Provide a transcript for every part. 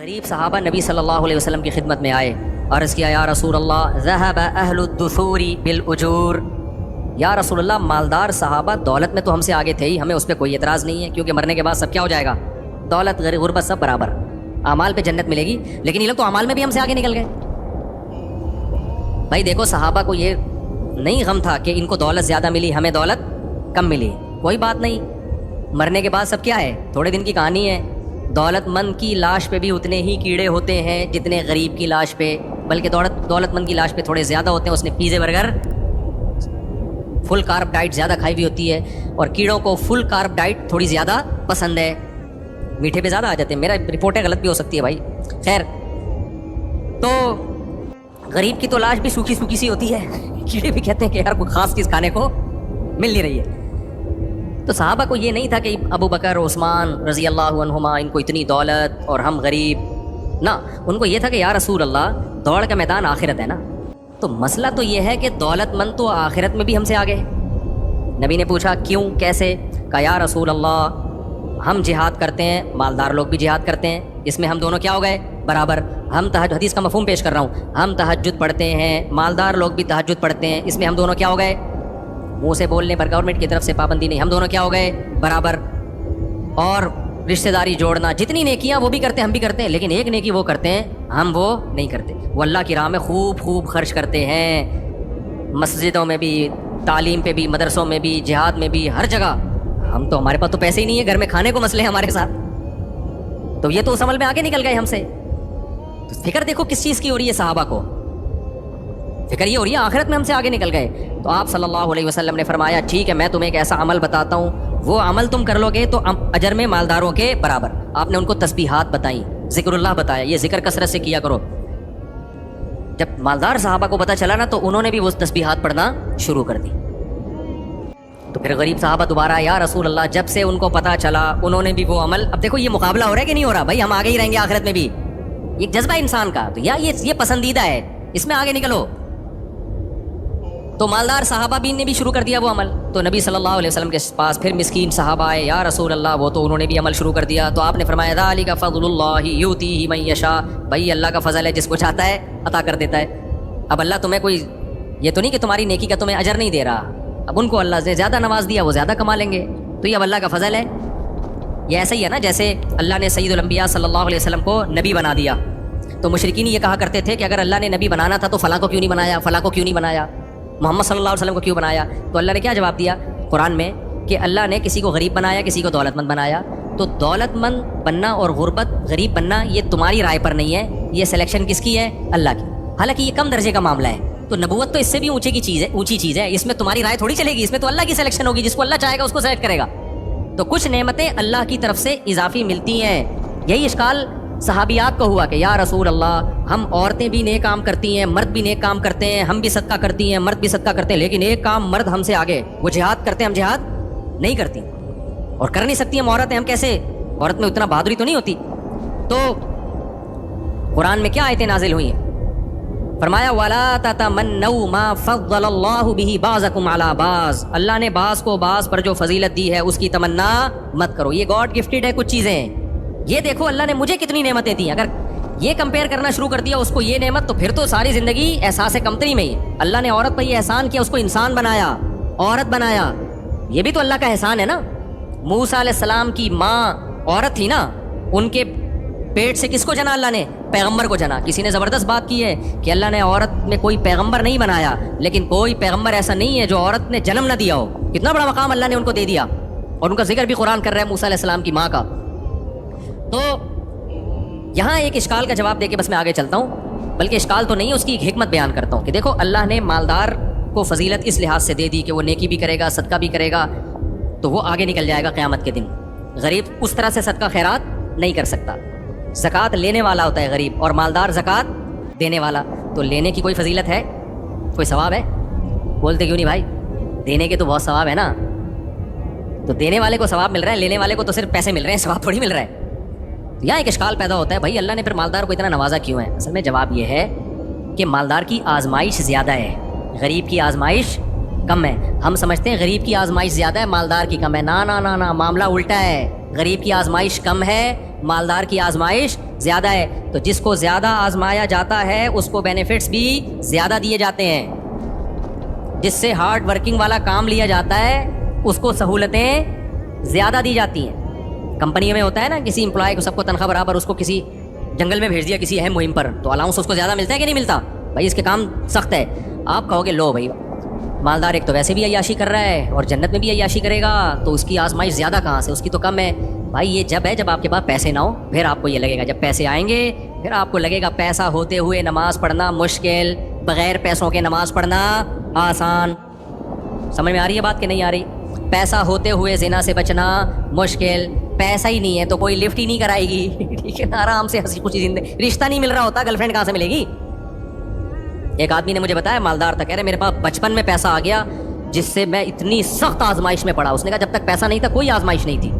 غریب صحابہ نبی صلی اللہ علیہ وسلم کی خدمت میں آئے، عرض کیا یا رسول اللہ ذہب اہل الدثور بالاجور، یا رسول اللہ مالدار صحابہ دولت میں تو ہم سے آگے تھے ہی، ہمیں اس پہ کوئی اعتراض نہیں ہے کیونکہ مرنے کے بعد سب کیا ہو جائے گا، دولت غربت سب برابر، اعمال پہ جنت ملے گی، لیکن یہ لوگ تو اعمال میں بھی ہم سے آگے نکل گئے۔ بھائی دیکھو صحابہ کو یہ نہیں غم تھا کہ ان کو دولت زیادہ ملی ہمیں دولت کم ملی، کوئی بات نہیں، مرنے کے بعد سب کیا ہے، تھوڑے دن کی کہانی ہے۔ دولت مند کی لاش پہ بھی اتنے ہی کیڑے ہوتے ہیں جتنے غریب کی لاش پہ، بلکہ دولت مند کی لاش پہ تھوڑے زیادہ ہوتے ہیں، اس نے پیزے برگر فل کارب ڈائٹ زیادہ کھائی ہوئی ہوتی ہے، اور کیڑوں کو فل کارب ڈائٹ تھوڑی زیادہ پسند ہے، میٹھے پہ زیادہ آ جاتے ہیں۔ میرا رپورٹیں غلط بھی ہو سکتی ہے بھائی، خیر۔ تو غریب کی تو لاش بھی سوکھی سوکھی سی ہوتی ہے، کیڑے بھی کہتے ہیں کہ یار کوئی خاص چیز کھانے کو مل نہیں رہی ہے۔ تو صحابہ کو یہ نہیں تھا کہ ابو بکر عثمان رضی اللہ عنہما ان کو اتنی دولت اور ہم غریب، نہ، ان کو یہ تھا کہ یا رسول اللہ دوڑ کا میدان آخرت ہے نا، تو مسئلہ تو یہ ہے کہ دولت مند تو آخرت میں بھی ہم سے آگے ہے۔ نبی نے پوچھا کیوں کیسے؟ کہا یا رسول اللہ ہم جہاد کرتے ہیں، مالدار لوگ بھی جہاد کرتے ہیں، اس میں ہم دونوں کیا ہو گئے، برابر۔ ہم حدیث کا مفہوم پیش کر رہا ہوں، ہم تہجد پڑھتے ہیں، مالدار لوگ بھی تہجد پڑھتے ہیں، اس میں ہم دونوں کیا ہو گئے، منہ سے بولنے پر گورنمنٹ کی طرف سے پابندی نہیں، ہم دونوں کیا ہو گئے، برابر۔ اور رشتہ داری جوڑنا، جتنی نیکیاں وہ بھی کرتے ہیں ہم بھی کرتے ہیں، لیکن ایک نیکی وہ کرتے ہیں ہم وہ نہیں کرتے، وہ اللہ کی راہ میں خوب خوب خرچ کرتے ہیں، مسجدوں میں بھی، تعلیم پہ بھی، مدرسوں میں بھی، جہاد میں بھی، ہر جگہ۔ ہم تو ہمارے پاس تو پیسے ہی نہیں ہے، گھر میں کھانے کو مسئلے ہیں ہمارے ساتھ، تو یہ تو اس عمل میں آگے نکل گئے ہم سے۔ تو فکر دیکھو کس چیز کی ہو رہی ہے صحابہ کو، فکر یہ ہو رہی ہے آخرت میں ہم سے آگے نکل گئے۔ تو آپ صلی اللہ علیہ وسلم نے فرمایا ٹھیک ہے میں تمہیں ایک ایسا عمل بتاتا ہوں، وہ عمل تم کر لو گے تو اجر میں مالداروں کے برابر۔ آپ نے ان کو تسبیحات بتائیں، ذکر اللہ بتایا، یہ ذکر کثرت سے کیا کرو۔ جب مالدار صحابہ کو پتہ چلا نا تو انہوں نے بھی وہ تسبیحات پڑھنا شروع کر دی۔ تو پھر غریب صحابہ دوبارہ یا رسول اللہ، جب سے ان کو پتہ چلا انہوں نے بھی وہ عمل، اب دیکھو یہ مقابلہ ہو رہا ہے کہ نہیں ہو رہا، بھائی ہم آگے ہی رہیں گے آخرت میں بھی، یہ جذبہ انسان کا، تو یا یہ پسندیدہ ہے، اس میں آگے نکلو۔ تو مالدار صحابہ بھی نے بھی شروع کر دیا وہ عمل، تو نبی صلی اللہ علیہ وسلم کے پاس پھر مسکین صحابہ آئے، یا رسول اللہ وہ تو انہوں نے بھی عمل شروع کر دیا، تو آپ نے فرمایا ذالک فضل اللہ یؤتیہ من یشاء، بھائی اللہ کا فضل ہے، جس کو چاہتا ہے عطا کر دیتا ہے۔ اب اللہ تمہیں کوئی یہ تو نہیں کہ تمہاری نیکی کا تمہیں اجر نہیں دے رہا، اب ان کو اللہ نے زیادہ نواز دیا، وہ زیادہ کما لیں گے، تو یہ اب اللہ کا فضل ہے۔ یہ ایسا ہی ہے نا جیسے اللہ نے سید الانبیاء صلی اللہ علیہ وسلم کو نبی بنا دیا، تو مشرکین یہ کہا کرتے تھے کہ اگر اللہ نے نبی بنانا تھا تو فلاں کو کیوں نہیں بنایا، فلاں کو کیوں نہیں بنایا، محمد صلی اللہ علیہ وسلم کو کیوں بنایا؟ تو اللہ نے کیا جواب دیا قرآن میں کہ اللہ نے کسی کو غریب بنایا، کسی کو دولت مند بنایا، تو دولت مند بننا اور غریب بننا یہ تمہاری رائے پر نہیں ہے، یہ سلیکشن کس کی ہے، اللہ کی۔ حالانکہ یہ کم درجے کا معاملہ ہے، تو نبوت تو اس سے بھی اونچی چیز ہے، اس میں تمہاری رائے تھوڑی چلے گی، اس میں تو اللہ کی سلیکشن ہوگی، جس کو اللہ چاہے گا اس کو سلیکٹ کرے گا۔ تو کچھ نعمتیں اللہ کی طرف سے اضافی ملتی ہیں، یہی اشکال صحابیات کو ہوا کہ یا رسول اللہ ہم عورتیں بھی نیک کام کرتی ہیں، مرد بھی نیک کام کرتے ہیں، ہم بھی صدقہ کرتی ہیں، مرد بھی صدقہ کرتے ہیں، لیکن ایک کام مرد ہم سے آگے، وہ جہاد کرتے ہیں، ہم جہاد نہیں کرتی، اور کر نہیں سکتی ہم عورتیں، ہم کیسے، عورت میں اتنا بہادری تو نہیں ہوتی۔ تو قرآن میں کیا آیتیں نازل ہوئی ہیں؟ فرمایا وَلَا تَتَمَنَّوْا مَا فَضَّلَ اللَّهُ بِهِ بَعْضَكُمْ عَلَى بَعْضٍ، اللہ نے بعض کو بعض پر جو فضیلت دی ہے اس کی تمنا مت کرو، یہ گاڈ گفٹڈ ہے کچھ چیزیں، یہ دیکھو اللہ نے مجھے کتنی نعمتیں دی، اگر یہ کمپیئر کرنا شروع کر دیا اس کو یہ نعمت، تو پھر تو ساری زندگی احساس کمتری میں ہی۔ اللہ نے عورت پر یہ احسان کیا، اس کو انسان بنایا، عورت بنایا، یہ بھی تو اللہ کا احسان ہے نا۔ موسیٰ علیہ السلام کی ماں عورت تھی نا، ان کے پیٹ سے کس کو جنا اللہ نے، پیغمبر کو جنا۔ کسی نے زبردست بات کی ہے کہ اللہ نے عورت میں کوئی پیغمبر نہیں بنایا، لیکن کوئی پیغمبر ایسا نہیں ہے جو عورت نے جنم نہ دیا ہو، کتنا بڑا مقام اللہ نے ان کو دے دیا، اور ان کا ذکر بھی قرآن کر رہا ہے موسیٰ علیہ السلام کی ماں کا۔ تو یہاں ایک اشکال کا جواب دے کے بس میں آگے چلتا ہوں، بلکہ اشکال تو نہیں ہے، اس کی ایک حکمت بیان کرتا ہوں کہ دیکھو اللہ نے مالدار کو فضیلت اس لحاظ سے دے دی کہ وہ نیکی بھی کرے گا، صدقہ بھی کرے گا، تو وہ آگے نکل جائے گا قیامت کے دن۔ غریب اس طرح سے صدقہ خیرات نہیں کر سکتا، زکوٰۃ لینے والا ہوتا ہے غریب، اور مالدار زکوٰۃ دینے والا، تو لینے کی کوئی فضیلت ہے، کوئی ثواب ہے؟ بولتے کیوں نہیں بھائی، دینے کے تو بہت ثواب ہے نا، تو دینے والے کو ثواب مل رہا ہے، لینے والے کو تو صرف پیسے مل رہے ہیں، ثواب تھوڑی مل رہا ہے۔ یہاں ایک اشکال پیدا ہوتا ہے، بھائی اللہ نے پھر مالدار کو اتنا نوازا کیوں ہے؟ اصل میں جواب یہ ہے کہ مالدار کی آزمائش زیادہ ہے، غریب کی آزمائش کم ہے۔ ہم سمجھتے ہیں غریب کی آزمائش زیادہ ہے، مالدار کی کم ہے، نا نا نا نا، معاملہ الٹا ہے، غریب کی آزمائش کم ہے، مالدار کی آزمائش زیادہ ہے. تو جس کو زیادہ آزمایا جاتا ہے اس کو بینیفٹس بھی زیادہ دیے جاتے ہیں. جس سے ہارڈ ورکنگ والا کام لیا جاتا ہے اس کو سہولتیں زیادہ دی جاتی ہیں. کمپنی میں ہوتا ہے نا, کسی امپلائی کو سب کو تنخواہ برابر, اس کو کسی جنگل میں بھیج دیا کسی اہم مہم پر, تو الاؤنس اس کو زیادہ ملتا ہے کہ نہیں ملتا؟ بھائی اس کے کام سخت ہے. آپ کہو گے لو بھائی مالدار ایک تو ویسے بھی عیاشی کر رہا ہے اور جنت میں بھی عیاشی کرے گا, تو اس کی آزمائش زیادہ کہاں سے, اس کی تو کم ہے. بھائی یہ جب ہے جب آپ کے پاس پیسے نہ ہو, پھر آپ کو یہ لگے گا. جب پیسے آئیں گے پھر آپ کو لگے گا پیسہ ہوتے ہوئے نماز پڑھنا مشکل, بغیر پیسوں کے نماز پڑھنا آسان. سمجھ میں آ رہی ہے بات کہ نہیں آ رہی؟ پیسہ ہوتے ہوئے زنا سے بچنا مشکل. پیسہ ہی نہیں ہے تو کوئی لفٹ ہی نہیں کرائے گی, ٹھیک ہے نا, آرام سے ہنسی خوشی زندگی. رشتہ نہیں مل رہا ہوتا, گرل فرینڈ کہاں سے ملے گی؟ ایک آدمی نے مجھے بتایا, مالدار تھا, کہہ رہے میرے پاس بچپن میں پیسہ آ گیا جس سے میں اتنی سخت آزمائش میں پڑا. اس نے کہا جب تک پیسہ نہیں تھا کوئی آزمائش نہیں تھی,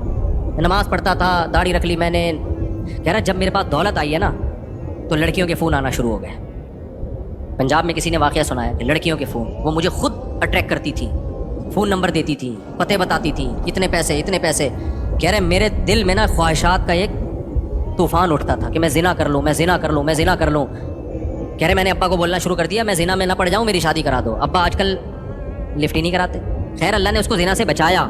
نماز پڑھتا تھا, داڑھی رکھ لی میں نے. کہہ رہا جب میرے پاس دولت آئی ہے نا تو لڑکیوں کے فون آنا شروع ہو گئے. پنجاب میں کسی نے واقعہ سنایا کہ لڑکیوں کے فون, وہ مجھے خود اٹریکٹ کرتی تھی, فون نمبر دیتی تھی, پتے بتاتی تھی, اتنے پیسے اتنے پیسے. کہہ رہے میرے دل میں نا خواہشات کا ایک طوفان اٹھتا تھا کہ میں زنا کر لوں, میں زنا کر لوں, میں زنا کر لوں. کہہ رہے میں نے ابا کو بولنا شروع کر دیا میں زنا میں نہ پڑ جاؤں, میری شادی کرا دو. ابا آج کل لفٹ ہی نہیں کراتے. خیر اللہ نے اس کو زنا سے بچایا.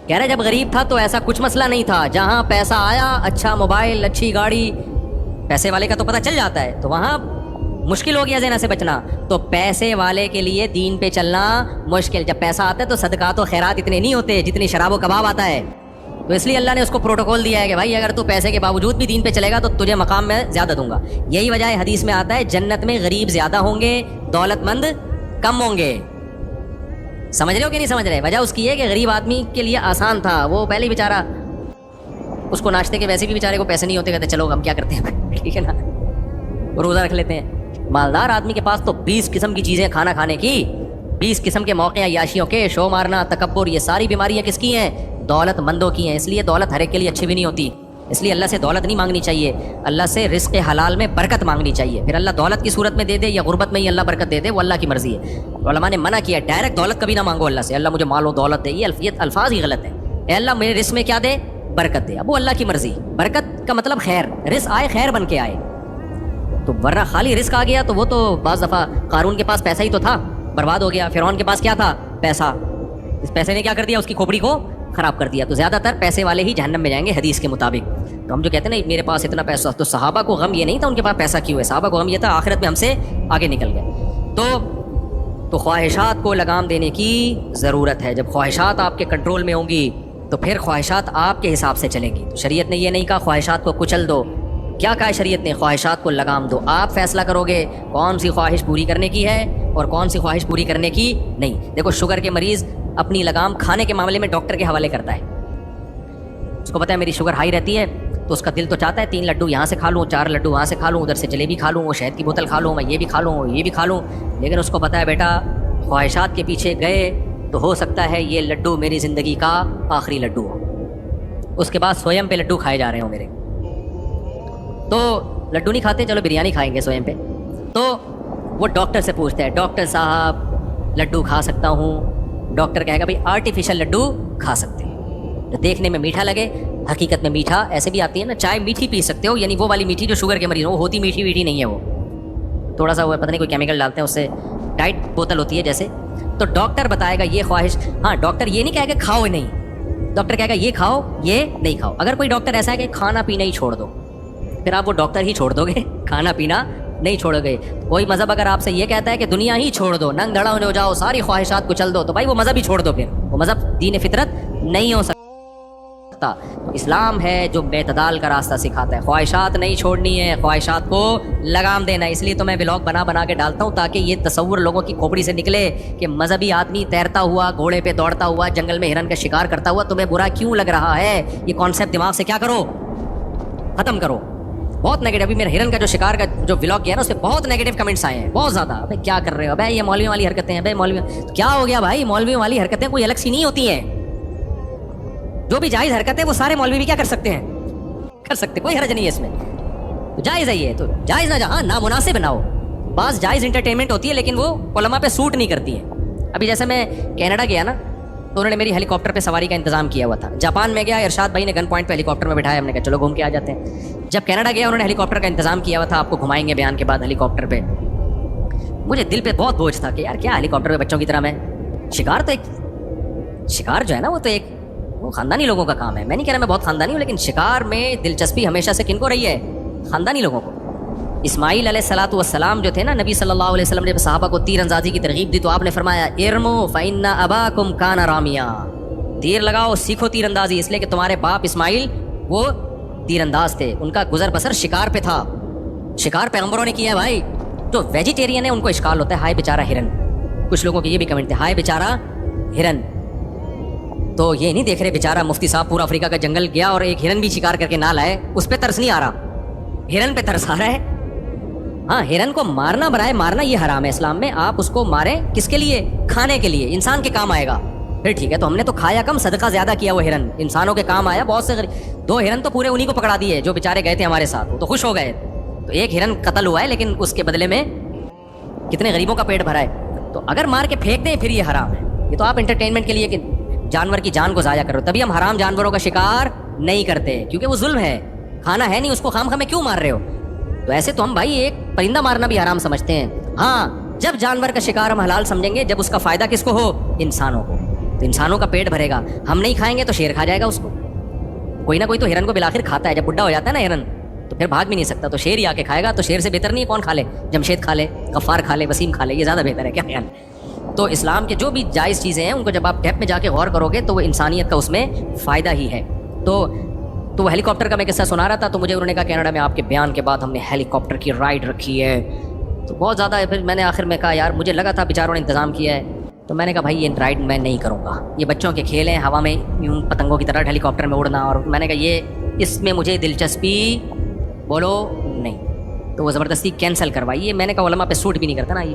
کہہ رہے جب غریب تھا تو ایسا کچھ مسئلہ نہیں تھا, جہاں پیسہ آیا, اچھا موبائل, اچھی گاڑی, پیسے والے کا تو پتہ چل جاتا ہے, تو وہاں مشکل ہو گیا زنا سے بچنا. تو پیسے والے کے لیے دین پہ چلنا مشکل. جب پیسہ آتا ہے تو صدقات و خیرات اتنے نہیں ہوتے جتنی شراب و کباب آتا ہے. تو اس لیے اللہ نے اس کو پروٹوکول دیا ہے کہ بھائی اگر تو پیسے کے باوجود بھی دین پہ چلے گا تو تجھے مقام میں زیادہ دوں گا. یہی وجہ ہے حدیث میں آتا ہے جنت میں غریب زیادہ ہوں گے, دولت مند کم ہوں گے. سمجھ رہے ہو کہ نہیں سمجھ رہے؟ وجہ اس کی ہے کہ غریب آدمی کے لیے آسان تھا, وہ پہلے ہی بیچارہ, اس کو ناشتے کے ویسے بھی بیچارے کو پیسے نہیں ہوتے, کہتے چلو ہم کیا کرتے ہیں, ٹھیک ہے نا, روزہ رکھ لیتے ہیں. مالدار آدمی کے پاس تو 20 قسم کی چیزیں کھانا کھانے کی, 20 قسم کے موقع عیاشیوں کے, شو مارنا, تکبر, یہ ساری بیماریاں کس کی ہیں؟ دولت مندوں کی ہیں. اس لیے دولت ہر ایک کے لیے اچھی بھی نہیں ہوتی. اس لیے اللہ سے دولت نہیں مانگنی چاہیے, اللہ سے رزق حلال میں برکت مانگنی چاہیے. پھر اللہ دولت کی صورت میں دے دے یا غربت میں ہی اللہ برکت دے دے, وہ اللہ کی مرضی ہے. علماء نے منع کیا ہے ڈائریکٹ دولت کبھی نہ مانگو اللہ سے, اللہ مجھے مال و دولت دے, یہ الفاظ ہی غلط ہیں. اے اللہ میرے رزق میں کیا دے؟ برکت دے. اب وہ اللہ کی مرضی. برکت کا مطلب خیر, رزق آئے خیر بن کے آئے. تو ورنہ خالی رزق آ گیا تو وہ تو بعض دفعہ قارون کے پاس پیسہ ہی تو تھا, برباد ہو گیا. فرعون کے پاس کیا تھا؟ پیسہ. اس پیسے نے کیا کر دیا؟ اس کی کھوپڑی کو خراب کر دیا. تو زیادہ تر پیسے والے ہی جہنم میں جائیں گے حدیث کے مطابق. تو ہم جو کہتے ہیں نا میرے پاس اتنا پیسہ, تو صحابہ کو غم یہ نہیں تھا ان کے پاس پیسہ کیوں ہے, صحابہ کو غم یہ تھا آخرت میں ہم سے آگے نکل گئے. تو خواہشات کو لگام دینے کی ضرورت ہے. جب خواہشات آپ کے کنٹرول میں ہوں گی تو پھر خواہشات آپ کے حساب سے چلیں گی. تو شریعت نے یہ نہیں کہا خواہشات کو کچل دو, کیا کہا شریعت نے؟ خواہشات کو لگام دو. آپ فیصلہ کرو گے کون سی خواہش پوری کرنے کی ہے اور کون سی خواہش پوری کرنے کی نہیں. دیکھو شوگر کے مریض اپنی لگام کھانے کے معاملے میں ڈاکٹر کے حوالے کرتا ہے. اس کو پتہ ہے میری شوگر ہائی رہتی ہے, تو اس کا دل تو چاہتا ہے 3 لڈو یہاں سے کھا لوں, 4 لڈو وہاں سے کھا لوں, ادھر سے جلیبی کھا لوں, وہ شہد کی بوتل کھا لوں, میں یہ بھی کھا لوں, یہ بھی کھا لوں. لیکن اس کو پتہ ہے بیٹا خواہشات کے پیچھے گئے تو ہو سکتا ہے یہ لڈو میری زندگی کا آخری لڈو ہو. اس کے بعد سویم پہ لڈو کھائے جا رہے ہوں میرے. تو لڈو نہیں کھاتے, چلو بریانی کھائیں گے سویم پہ. تو وہ ڈاکٹر سے پوچھتا ہے, ڈاکٹر صاحب لڈو کھا سکتا ہوں؟ ڈاکٹر کہے گا بھائی آرٹیفیشل لڈو کھا سکتے ہیں, جو دیکھنے میں میٹھا لگے حقیقت میں میٹھا. ایسے بھی آتی ہے نا چائے میٹھی پی سکتے ہو, یعنی وہ والی میٹھی جو شوگر کے مریض وہ ہوتی میٹھی ویٹھی نہیں ہے, وہ تھوڑا سا وہ پتہ نہیں کوئی کیمیکل ڈالتے ہیں, اس سے ڈائٹ بوتل ہوتی ہے جیسے. تو ڈاکٹر بتائے گا یہ خواہش, ہاں ڈاکٹر یہ نہیں کہے گا کھاؤ نہیں, ڈاکٹر کہے گا یہ کھاؤ یہ نہیں کھاؤ. اگر کوئی ڈاکٹر ایسا ہے کہ کھانا پینا ہی چھوڑ دو, پھر آپ وہ ڈاکٹر ہی چھوڑ دو گے, کھانا پینا نہیں چھوڑو گے. کوئی مذہب اگر آپ سے یہ کہتا ہے کہ دنیا ہی چھوڑ دو, ننگ دھڑا ہو جاؤ, ساری خواہشات کو چل دو, تو بھائی وہ مذہب ہی چھوڑ دو, پھر وہ مذہب دین فطرت نہیں ہو سکتا. تو اسلام ہے جو اعتدال کا راستہ سکھاتا ہے. خواہشات نہیں چھوڑنی ہے, خواہشات کو لگام دینا. اس لیے تو میں ولاگ بنا کے ڈالتا ہوں تاکہ یہ تصور لوگوں کی کھوپڑی سے نکلے کہ مذہبی آدمی تیرتا ہوا, گھوڑے پہ دوڑتا ہوا, جنگل میں ہرن کا شکار کرتا ہوا تمہیں برا کیوں لگ رہا ہے. یہ کانسیپٹ دماغ سے کیا کرو, ختم کرو. بہت نیگیٹو. ابھی میرے ہرن کا جو شکار کا جو ولاگ کیا نا اس پہ بہت نیگیٹو کمنٹس آئے ہیں, بہت زیادہ. ابے کیا کر رہے ہو بھائی, یہ مولویوں والی حرکتیں ہیں. بھائی مولوی کیا ہو گیا بھائی, مولویوں والی حرکتیں کوئی الگ سی نہیں ہوتی ہیں. جو بھی جائز حرکت ہے وہ سارے مولوی بھی کیا کر سکتے ہیں, کر سکتے, کوئی حرج نہیں ہے اس میں. تو جائز ہے یہ, تو جائز نہ جہاں نامناسب نہ ہو. بعض جائز انٹرٹینمنٹ ہوتی ہے لیکن وہ علماء پہ سوٹ نہیں کرتی ہے. ابھی جیسے میں کینیڈا گیا نا, تو انہوں نے میری ہیلی کاپٹر پہ سواری کا انتظام کیا ہوا تھا. جاپان میں گیا, ارشاد بھائی نے گن پوائنٹ پہ ہیلی کاپٹر میں بٹھایا, ہم نے کہا چلو گھوم کے آ جاتے ہیں. جب کینیڈا گیا انہوں نے ہیلی کاپٹر کا انتظام کیا ہوا تھا, آپ کو گھمائیں گے بیان کے بعد ہیلی کاپٹر پہ. مجھے دل پہ بہت بوجھ تھا کہ یار کیا ہیلی کاپٹر پہ بچوں کی طرح میں شکار, تو ایک شکار جو ہے نا وہ تو ایک وہ خاندانی لوگوں کا کام ہے. میں نہیں کہہ رہا میں بہت خاندانی ہوں, لیکن شکار میں دلچسپی ہمیشہ سے کن کو رہی ہے؟ خاندانی لوگوں کو. اسماعیل علیہ الصلوۃ والسلام جو تھے نا, نبی صلی اللہ علیہ وسلم نے جب صحابہ کو تیر اندازی کی ترغیب دی تو آپ نے فرمایا ارمو فإن اباکم کان رامیا, تیر لگاؤ سیکھو تیر اندازی, اس لیے کہ تمہارے باپ اسماعیل وہ تیر انداز تھے, ان کا گزر بسر شکار پہ تھا. شکار پیغمبروں نے کیا ہے بھائی. جو ویجیٹیرین ہے ان کو اشکال ہوتا ہے ہائے بیچارہ ہرن. کچھ لوگوں کے یہ بھی کمنٹ تھے ہائے بیچارہ ہرن, تو یہ نہیں دیکھ رہے بیچارہ مفتی صاحب پورا افریقہ کا جنگل گیا اور ایک ہرن بھی شکار کر کے نہ لائے, اس پہ ترس نہیں آ رہا, ہرن پہ ترس آ رہا ہے. ہاں ہرن کو مارنا برائے مارنا یہ حرام ہے اسلام میں. آپ اس کو ماریں کس کے لیے؟ کھانے کے لیے, انسان کے کام آئے گا. پھر ٹھیک ہے, تو ہم نے تو کھایا کم صدقہ زیادہ کیا, وہ ہرن انسانوں کے کام آیا. بہت سے 2 ہرن تو پورے انہی کو پکڑا دیے جو بیچارے گئے تھے ہمارے ساتھ, وہ تو خوش ہو گئے. تو ایک ہرن قتل ہوا ہے, لیکن اس کے بدلے میں کتنے غریبوں کا پیٹ بھرا ہے. تو اگر مار کے پھینک دیں پھر یہ حرام ہے. یہ تو آپ انٹرٹینمنٹ کے لیے کہ جانور کی جان کو ضائع کرو, تبھی ہم حرام جانوروں کا شکار نہیں کرتے, کیونکہ وہ ظلم ہے, کھانا ہے نہیں اس کو, خام خواہ میں کیوں مار رہے ہو؟ تو ایسے تو ہم بھائی ایک پرندہ مارنا بھی حرام سمجھتے ہیں. ہاں جب جانور کا شکار ہم حلال سمجھیں گے جب اس کا فائدہ کس کو ہو؟ انسانوں کو. تو انسانوں کا پیٹ بھرے گا, ہم نہیں کھائیں گے تو شیر کھا جائے گا اس کو. کوئی نہ کوئی تو ہرن کو بالآخر کھاتا ہے, جب بڈھا ہو جاتا ہے نا ہرن تو پھر بھاگ بھی نہیں سکتا, تو شیر ہی آ کے کھائے گا. تو شیر سے بہتر نہیں ہے کون کھا لے؟ جمشید کھا لے, غفار کھا لے, وسیم کھا لے, یہ زیادہ بہتر ہے. کیا خیال؟ تو اسلام کے جو بھی جائز چیزیں ہیں ان کو جب آپ ڈیپ میں جا کے غور کرو گے تو وہ انسانیت کا اس میں فائدہ ہی ہے. تو وہ ہیلی کاپٹر کا میں قصہ سنا رہا تھا, تو مجھے انہوں نے کہا کینیڈا میں آپ کے بیان کے بعد ہم نے ہیلی کاپٹر کی رائڈ رکھی ہے, تو بہت زیادہ ہے. پھر میں نے آخر میں کہا یار مجھے لگا تھا بیچاروں نے انتظام کیا ہے, تو میں نے کہا بھائی یہ رائڈ میں نہیں کروں گا, یہ بچوں کے کھیل ہیں, ہوا میں یوں پتنگوں کی طرح ہیلی کاپٹر میں اڑنا, اور میں نے کہا یہ اس میں مجھے دلچسپی بولو نہیں. تو وہ زبردستی کینسل کروائیے. میں نے کہا علماء پہ سوٹ بھی نہیں کرتا نا, یہ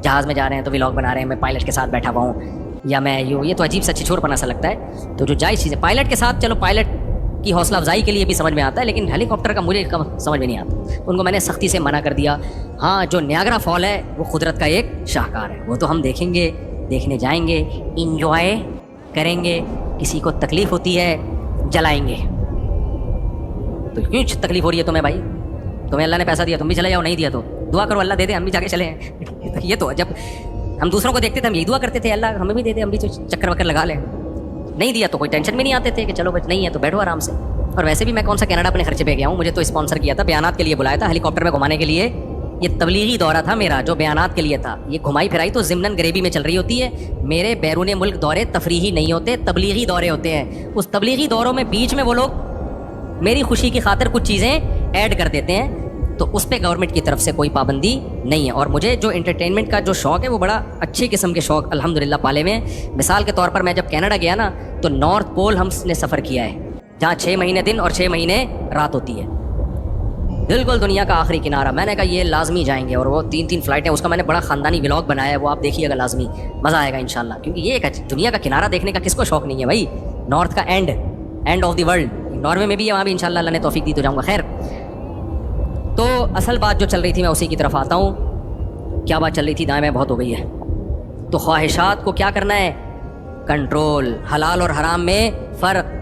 جہاز میں جا رہے ہیں تو ولاگ بنا رہے ہیں, میں پائلٹ کے ساتھ بیٹھا ہوا ہوں, یا میں یہ تو عجیب سا چھچور پنا سا لگتا ہے. تو جو جائز چیزیں پائلٹ کے ساتھ, چلو پائلٹ کی حوصلہ افزائی کے لیے بھی سمجھ میں آتا ہے, لیکن ہیلی کاپٹر کا مجھے سمجھ میں نہیں آتا. ان کو میں نے سختی سے منع کر دیا. ہاں جو نیاگرا فال ہے وہ قدرت کا ایک شاہکار ہے, وہ تو ہم دیکھیں گے, دیکھنے جائیں گے, انجوائے کریں گے. کسی کو تکلیف ہوتی ہے جلائیں گے. تو کیوں تکلیف ہو رہی ہے تمہیں بھائی؟ تمہیں اللہ نے پیسہ دیا, تم بھی چلے جاؤ, نہیں دیا تو دعا کرو اللہ دے دے, ہم بھی جا کے چلے ہیں. یہ تو جب ہم دوسروں کو دیکھتے تھے ہم یہی دعا کرتے تھے اللہ ہمیں بھی دے دے, ہم بھی چکر وکر لگا لیں. نہیں دیا تو کوئی ٹینشن بھی نہیں آتے تھے کہ چلو بس نہیں ہے تو بیٹھو آرام سے. اور ویسے بھی میں کون سا کینیڈا اپنے خرچے پہ گیا ہوں, مجھے تو اسپانسر کیا تھا, بیانات کے لیے بلایا تھا, ہیلی کاپٹر میں گھمانے کے لیے. یہ تبلیغی دورہ تھا میرا جو بیانات کے لیے تھا. یہ گھمائی پھرائی تو ضمناً غریبی میں چل رہی ہوتی ہے. میرے بیرون ملک دورے تفریحی نہیں ہوتے, تبلیغی دورے ہوتے ہیں. اس تبلیغی دوروں میں بیچ میں وہ لوگ میری خوشی کی خاطر کچھ چیزیں ایڈ کر دیتے ہیں, تو اس پہ گورنمنٹ کی طرف سے کوئی پابندی نہیں ہے. اور مجھے جو انٹرٹینمنٹ کا جو شوق ہے وہ بڑا اچھی قسم کے شوق الحمدللہ پالے میں. مثال کے طور پر میں جب کینیڈا گیا نا تو نارتھ پول ہم نے سفر کیا ہے, جہاں 6 مہینے دن اور 6 مہینے رات ہوتی ہے, بالکل دنیا کا آخری کنارہ. میں نے کہا یہ لازمی جائیں گے, اور وہ 3 فلائٹیں, اس کا میں نے بڑا خاندانی ولاگ بنایا ہے, وہ آپ دیکھیے گا, لازمی مزہ آئے گا انشاءاللہ. کیونکہ یہ ایک دنیا کا کنارہ دیکھنے کا کس کو شوق نہیں ہے بھائی؟ نارتھ کا and of the world, Norway میں بھی ہے, وہاں بھی انشاءاللہ اللہ نے توفیق دی تو جاؤں گا. خیر, تو اصل بات جو چل رہی تھی میں اسی کی طرف آتا ہوں. کیا بات چل رہی تھی؟ دائیں بہت ہو گئی ہے. تو خواہشات کو کیا کرنا ہے؟ کنٹرول. حلال اور حرام میں فرق.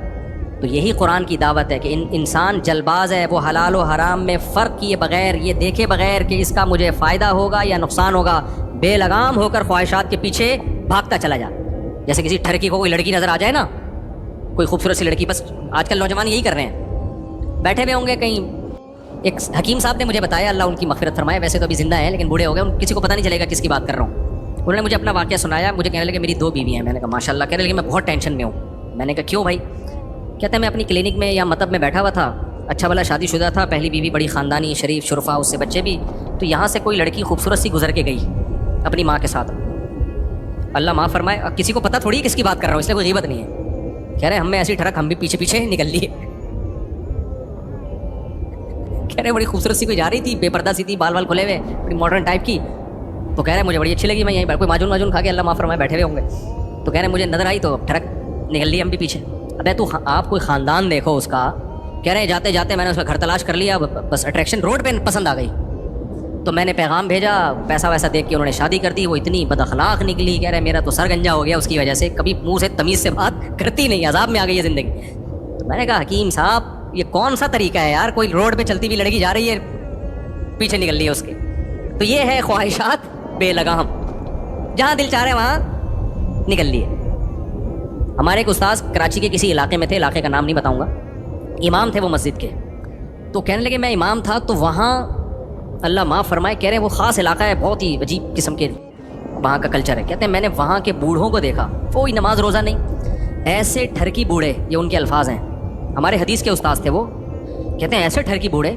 تو یہی قرآن کی دعوت ہے کہ انسان جلباز ہے, وہ حلال و حرام میں فرق کیے بغیر, یہ دیکھے بغیر کہ اس کا مجھے فائدہ ہوگا یا نقصان ہوگا, بے لگام ہو کر خواہشات کے پیچھے بھاگتا چلا جا. جیسے کسی ٹھرکی کو کوئی لڑکی نظر آ جائے نا, کوئی خوبصورت سی لڑکی, بس آج کل نوجوان یہی کر رہے ہیں, بیٹھے ہوئے ہوں گے کہیں. ایک حکیم صاحب نے مجھے بتایا, اللہ ان کی مغفرت فرمائے, ویسے تو ابھی زندہ ہیں لیکن بوڑھے ہو گئے, کسی کو پتہ نہیں چلے گا کس کی بات کر رہا ہوں. انہوں نے مجھے اپنا واقعہ سنایا, مجھے کہنے لگے میری 2 بیوی ہیں. میں نے کہا ماشاء اللہ. کہنے لگے میں بہت ٹینشن میں ہوں. میں نے کہا کیوں بھائی؟ کہتے ہیں میں اپنی کلینک میں یا مطب میں بیٹھا ہوا تھا, اچھا والا شادی شدہ تھا, پہلی بیوی بڑی خاندانی شریف شرفا, اس سے بچے بھی. تو یہاں سے کوئی لڑکی خوبصورت سی گزر کے گئی اپنی ماں کے ساتھ, اللہ معاف فرمائے. اب کسی کو پتہ تھوڑی ہے کس کی بات کر رہا ہوں, اس لیے کوئی غیبت نہیں ہے. کہہ رہے ہم میں ایسی ٹھڑک, ہم بھی پیچھے پیچھے نکل لیے. کہہ رہے بڑی خوبصورت سی کوئی جا رہی تھی, بے پردہ سی تھی, بال وال کھلے ہوئے, بڑی ماڈرن ٹائپ کی. تو کہہ رہے مجھے بڑی اچھی لگی, میں یہیں کوئی ماجون کھا کے اللہ معاف فرمائے بیٹھے ہوئے ہوں گے. تو کہہ رہے مجھے نظر آئی تو ٹھڑک نکل لی, ہم بھی پیچھے. ابے تو آپ کوئی خاندان دیکھو اس کا. کہہ رہے جاتے جاتے میں نے اس کا گھر تلاش کر لیا, بس اٹریکشن روڈ پہ پسند آ گئی. تو میں نے پیغام بھیجا, پیسہ ویسا دیکھ کے انہوں نے شادی کر دی. وہ اتنی بد اخلاق نکلی, کہہ رہے میرا تو سر گنجا ہو گیا اس کی وجہ سے, کبھی منہ سے تمیز سے بات کرتی نہیں, عذاب میں آ گئی ہے زندگی. تو میں نے کہا حکیم صاحب یہ کون سا طریقہ ہے یار, کوئی روڈ پہ چلتی ہوئی لڑکی جا رہی ہے پیچھے نکل رہی ہے اس کے. تو یہ ہے خواہشات بے لگام, جہاں دل چاہ رہے وہاں نکل لیے. ہمارے ایک استاذ کراچی کے کسی علاقے میں تھے, علاقے کا نام نہیں بتاؤں گا, امام تھے وہ مسجد کے. تو کہنے لگے میں امام تھا تو وہاں اللہ معاف فرمائے, کہہ رہے ہیں وہ خاص علاقہ ہے, بہت ہی عجیب قسم کے وہاں کا کلچر ہے. کہتے ہیں میں نے وہاں کے بوڑھوں کو دیکھا, کوئی نماز روزہ نہیں, ایسے ٹھرکی بوڑھے, یہ ان کے الفاظ ہیں, ہمارے حدیث کے استاذ تھے وہ. کہتے ہیں ایسے ٹھرکی بوڑھے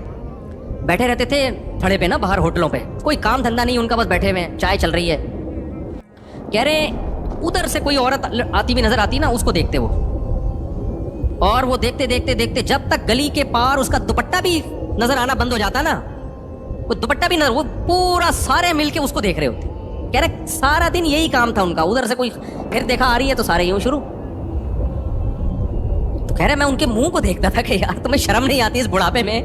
بیٹھے رہتے تھے پھڑے پہ نا, باہر ہوٹلوں پہ, کوئی کام دھندا نہیں ان کا, بس بیٹھے ہوئے ہیں, چائے چل رہی ہے. کہہ رہے ہیں ادھر سے کوئی عورت آتی ہوئی نظر آتی نا, اس کو دیکھتے وہ, اور وہ دیکھتے دیکھتے دیکھتے جب تک گلی کے پار اس کا دوپٹہ بھی نظر آنا بند ہو جاتا نا, وہ دوپٹہ بھی نظر, وہ پورا سارے مل کے اس کو دیکھ رہے ہوتے. کہہ رہے سارا دن یہی کام تھا ان کا, ادھر سے کوئی پھر دیکھا آ رہی ہے تو سارے یوں شروع. تو کہہ رہے میں ان کے منہ کو دیکھتا تھا کہ یار تمہیں شرم نہیں آتی اس بڑھاپے میں.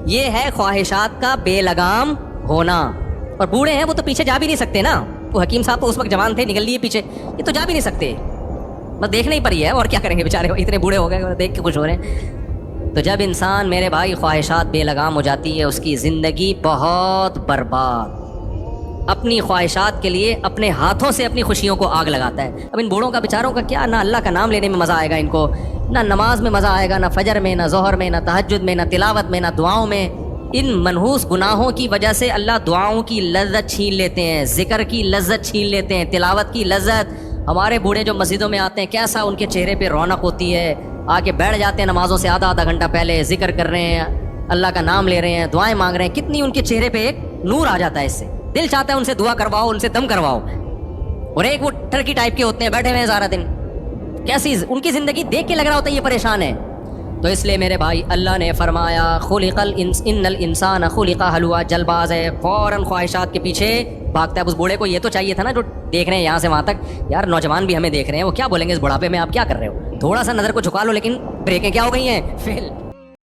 یہ ہے خواہشات کا بے لگام ہونا. اور بوڑھے ہیں وہ تو پیچھے جا بھی نہیں سکتے نا, وہ حکیم صاحب تو اس وقت جوان تھے, نکل لیے پیچھے, یہ تو جا بھی نہیں سکتے, بس دیکھنا ہی پڑی ہے, اور کیا کریں گے بیچارے, اتنے بوڑھے ہو گئے, دیکھ کے خوش ہو رہے ہیں. تو جب انسان میرے بھائی خواہشات بے لگام ہو جاتی ہے, اس کی زندگی بہت برباد. اپنی خواہشات کے لیے اپنے ہاتھوں سے اپنی خوشیوں کو آگ لگاتا ہے. اب ان بوڑھوں کا بیچاروں کا کیا, نہ اللہ کا نام لینے میں مزہ آئے گا ان کو, نہ نماز میں مزہ آئے گا, نہ فجر میں, نہ ظہر میں, نہ تہجد میں, نہ تلاوت میں, نہ دعاؤں میں. ان منحوس گناہوں کی وجہ سے اللہ دعاؤں کی لذت چھین لیتے ہیں, ذکر کی لذت چھین لیتے ہیں, تلاوت کی لذت. ہمارے بوڑھے جو مسجدوں میں آتے ہیں, کیسا ان کے چہرے پہ رونق ہوتی ہے, آ کے بیٹھ جاتے ہیں نمازوں سے آدھا گھنٹہ پہلے, ذکر کر رہے ہیں, اللہ کا نام لے رہے ہیں, دعائیں مانگ رہے ہیں, کتنی ان کے چہرے پہ ایک نور آ جاتا ہے. اس سے دل چاہتا ہے ان سے دعا کرواؤ, ان سے دم کرواؤ. اور ایک وہ ٹرکی ٹائپ کے ہوتے ہیں, بیٹھے ہوئے ہیں سارا دن, کیسی ان کی زندگی دیکھ کے لگ رہا ہوتا ہے یہ پریشان ہے. تو اس لیے میرے بھائی اللہ نے فرمایا ان الانسان خلق ہلوعا, جل باز ہے, فوراً خواہشات کے پیچھے بھاگتا ہے. اب اس بوڑھے کو یہ تو چاہیے تھا نا, جو دیکھ رہے ہیں یہاں سے وہاں تک, یار نوجوان بھی ہمیں دیکھ رہے ہیں, وہ کیا بولیں گے اس بڑھاپے میں آپ کیا کر رہے ہو, تھوڑا سا نظر کو جھکا لو, لیکن بریکیں کیا ہو گئی ہیں, فیل.